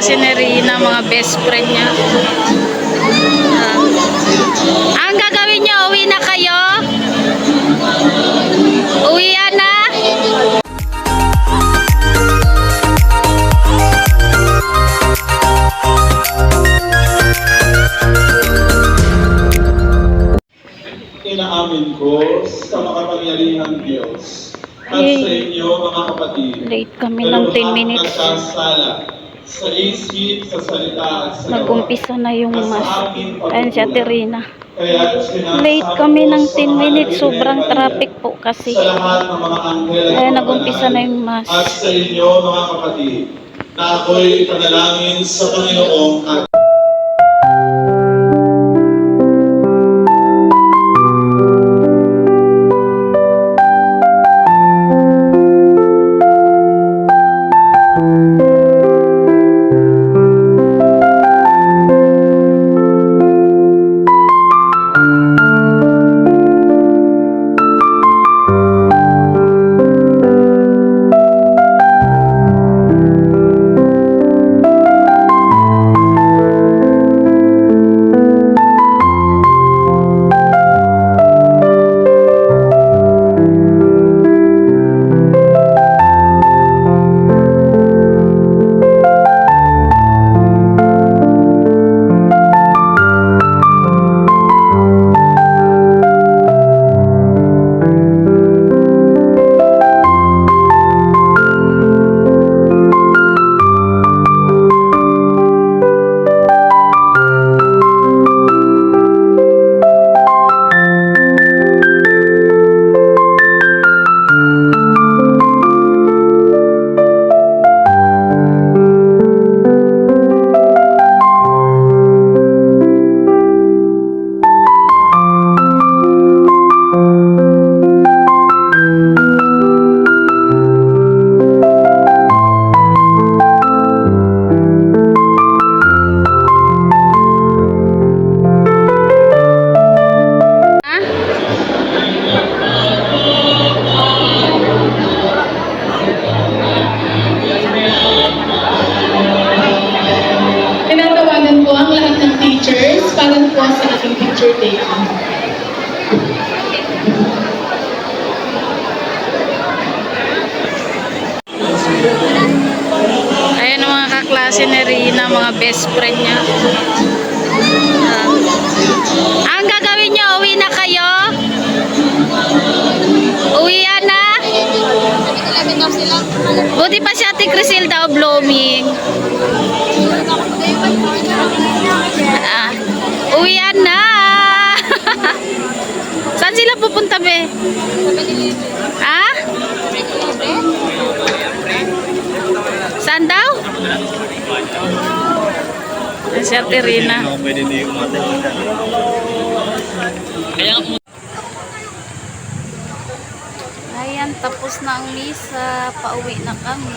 kaklase ni Rina, mga best friend niya. Ang gagawin niyo, uwi na kayo? Uwi na? Inaamin ko sa makapangyarihang Diyos at sa inyo mga kapatid, Late kami ng 10 minutes. Sa isip, sa salita at sa Nag-umpisa na yung mas. Ayan si Ate Rina. Kaya Late kami ng 10 minutes. Sobrang traffic po kasi. sa lahat ng mga anghel at Ayan, nag-umpisa na yung mas. at sa inyo mga kapatid, na ako'y ipanalangin sa Panginoong at Ayan ang mga kaklase ni Rina, mga best friend niya. Ang gagawin niyo, uwi na kayo? Uwi na? Buti pa si Ate Crisel daw blooming. Uwi na. Saan sila pupunta, be? Ha? Saan daw? Si Ate Rina. Ayan, tapos na ang misa. Pauwi na kami.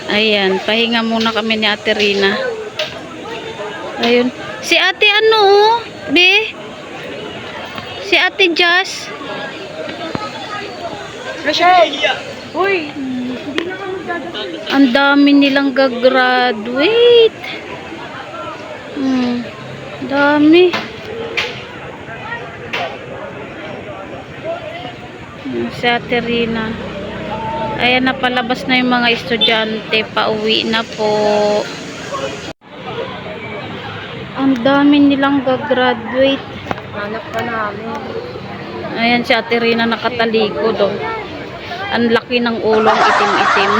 Ayan, pahinga muna kami ni Ate Rina. Ayun. Si Ate ano, be? Si Ate Jazz. Uy. Ang dami nilang gagraduate. Dami. Si Ate Rina. Ayan, napalabas na yung mga estudyante. Pauwi na po. Ang dami nilang gagraduate. Hanap ka namin. Ayan si Ate Rina nakatalikod. Oh. Ang laki ng ulong itim-itim.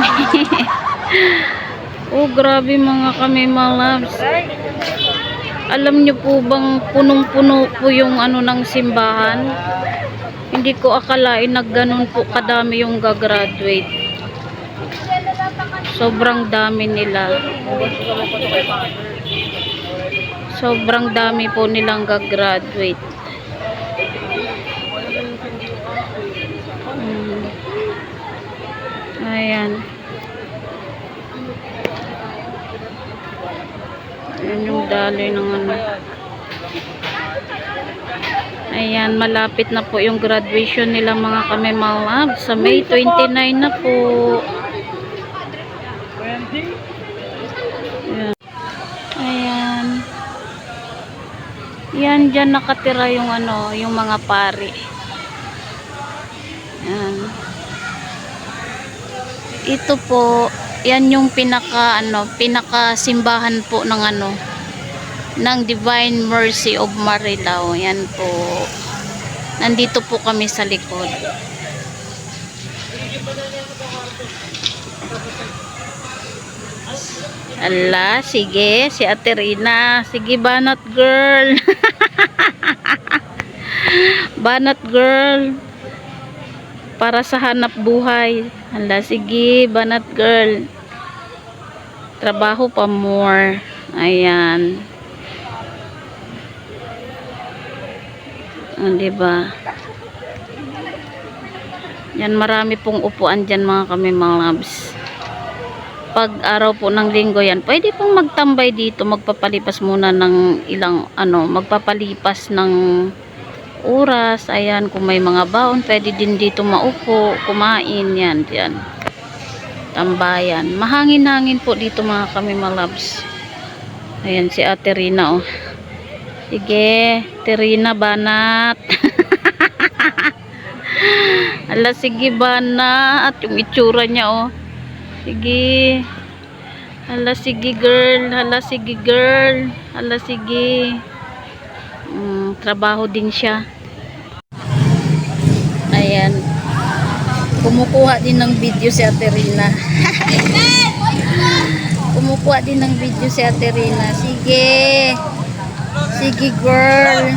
Oh, grabe mga kami mga loves. Alam nyo po bang punong-puno po yung ano ng simbahan? Hindi ko akalain na ganun po kadami yung gagraduate. Sobrang dami nila. Sobrang dami po nilang gagraduate. Ayan. Ayan yung daloy ng ano. Ayan, malapit na po yung graduation nila mga Kamemang Labs. Sa May 29 na po. Ayan. Yan, dyan nakatira yung ano, yung mga pari. Ayan. Ito po, yan yung pinaka simbahan po ng ano, ng Divine Mercy of Marilao. Yan po. Nandito po kami sa likod. Ala, sige, si Ate Rina. Sige, banat girl. Banat girl. Para sa hanap buhay. Ala, sige, banat girl. Trabaho pa more. Ayan. Diba? Yan, marami pong upuan dyan mga Kamemang Labs. Pag araw po ng linggo yan, pwede pong magtambay dito, magpapalipas muna ng ilang magpapalipas ng oras. Ayan, kung may mga baon, pwede din dito maupo, kumain yan, diyan. Tambayan. Mahangin-hangin po dito mga Kamemang Labs. Ayan si Ate Rina, oh. Sige, Ate Rina, banat. Ala, sige, banat. Yung itsura niya, oh. Sige. Hala, sige girl. Hala, sige girl. Hala, sige. Trabaho din siya. Ayan. Kumukuha din ng video si Ate Rina. Kumukuha din ng video si Ate Rina. Sige. Sige girl.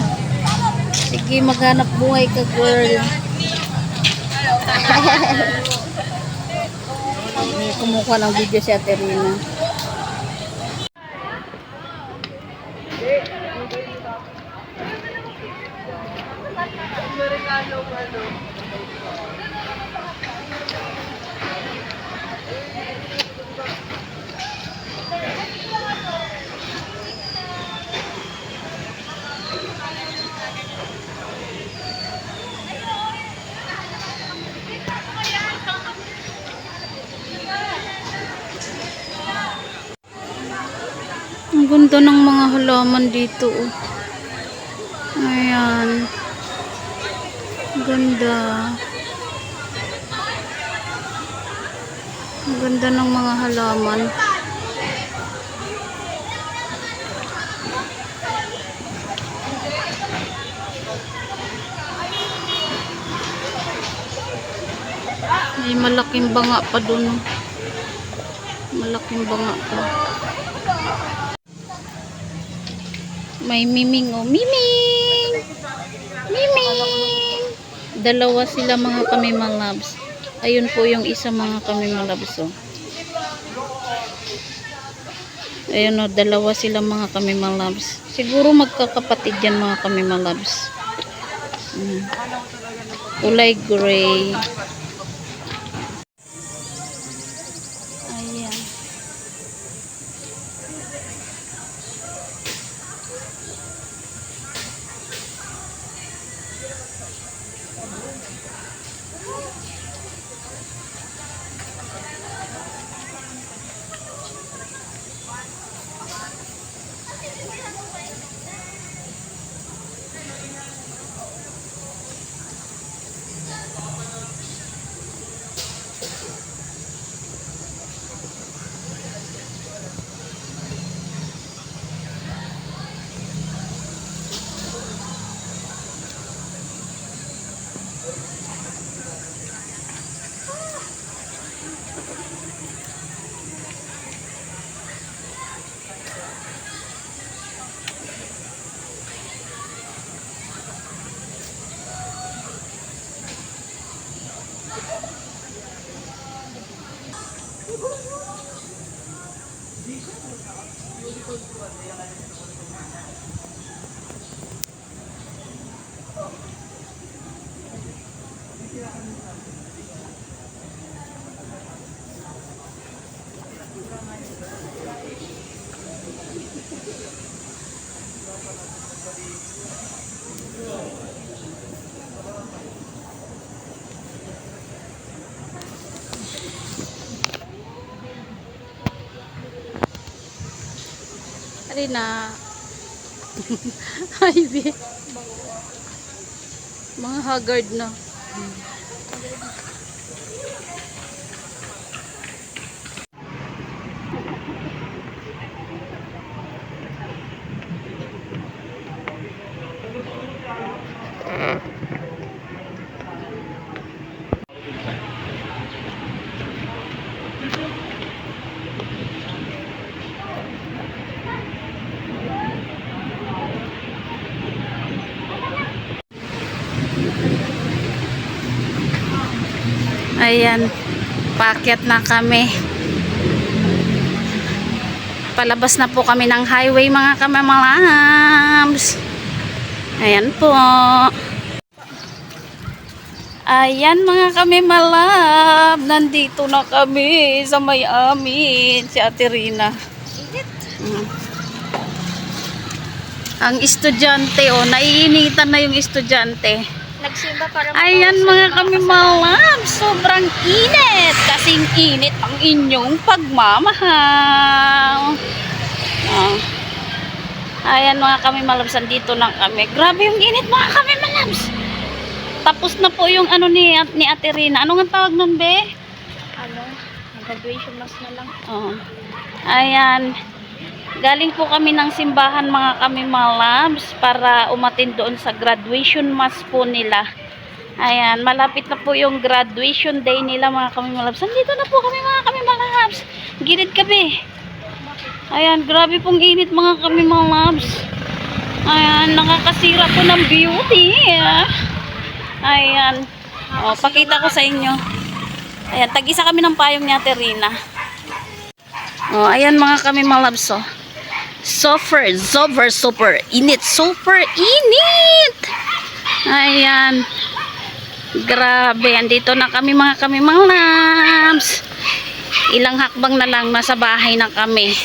Sige, maghanap buhay ka girl. Kumukuha ng video si Ate Rina. Ang ganda ng mga halaman dito, oh. Ayan. Ganda. Ang ganda ng mga halaman. May malaking banga pa dun. Malaking banga pa. May miming, oh. Miming! Miming! Dalawa sila mga Kamemang Labs. Ayun po yung isa mga Kamemang Labs, oh. Ayun, oh. Dalawa sila mga Kamemang Labs. Siguro magkakapatid yan mga Kamemang Labs. Kulay gray. Ayan. Rina. Ay, be. Mga haggard na. Ayan, paakyat na kami. Palabas na po kami ng highway mga kamamalams. Ayan po. Ayan mga kamimalab. Nandito na kami sa may amin. Si Ate Rina. Ang estudyante, oh, naiinitan na yung estudyante. Nagsimba para Ayan mga kamimalab, sobrang init. Kasing init ang inyong pagmamahal. Ayan mga kamimalabs, andito na kami. Grabe yung init mga kamimalabs. Tapos na po yung ano ni Ate Rina. Ano nga tawag nun, be? Ano? Graduation mass na lang. Oh. Ayan. Galing po kami ng simbahan mga kamimalabs para umatin doon sa graduation mass po nila. Ayan, malapit na po yung graduation day nila mga kamimalabs. Nandito na po kami mga kamimalabs. Gilid kami. Ayan, grabe pong init mga kamimalabs. Ayan, nakakasira po ng beauty. Ayan. O, pakita ko sa inyo. Ayan, tag-isa kami ng payong ni Ate Rina. O, ayan mga kamimalabs, oh. Super init. Super init. Ayan. Grabe. Andito na kami mga kamimalabs. Ilang hakbang na lang. Nasa bahay na kami.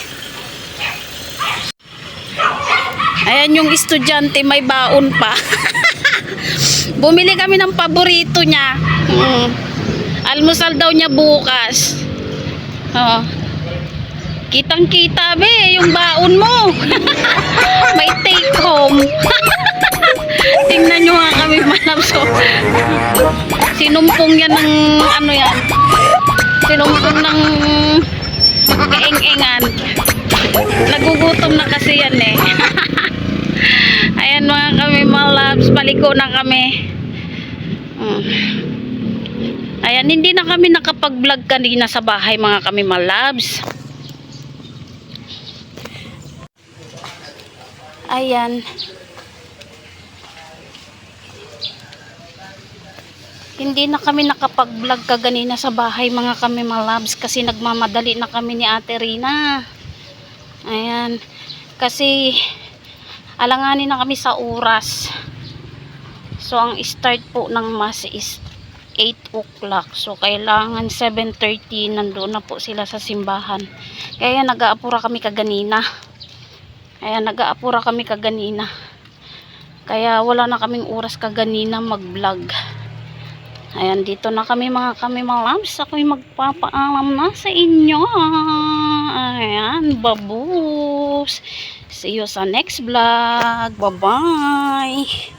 Ayan yung estudyante. May baon pa. Bumili kami ng paborito niya. Almusal daw niya bukas. Oh. Kitang-kita be, yung baon mo. May take home. Tingnan nyo nga kami manapso. Sinumpong yan ng ano yan. Sinumpong ng kaeng-engan. Nagugutom na kasi yan eh. Ayan mga kami mga labs, paliko na kami. Ayan, hindi na kami nakapag-vlog kanina sa bahay mga kami mga labs. Ayan. Hindi na kami nakapag-vlog kaganina sa bahay mga kami mga labs kasi nagmamadali na kami ni Ate Rina. Ayan. Kasi alanganin na kami sa oras. So ang start po ng mass is 8 o'clock. So kailangan 7:30 nandoon na po sila sa simbahan. Kaya nag-aapura kami kaganina. Ayan, nag-aapura kami kaganina. Kaya wala na kaming oras kaganina mag-vlog. Ayan, dito na kami mga labs. Ako'y magpapaalam na sa inyo. Ayan, babus. See you sa next vlog. Bye-bye.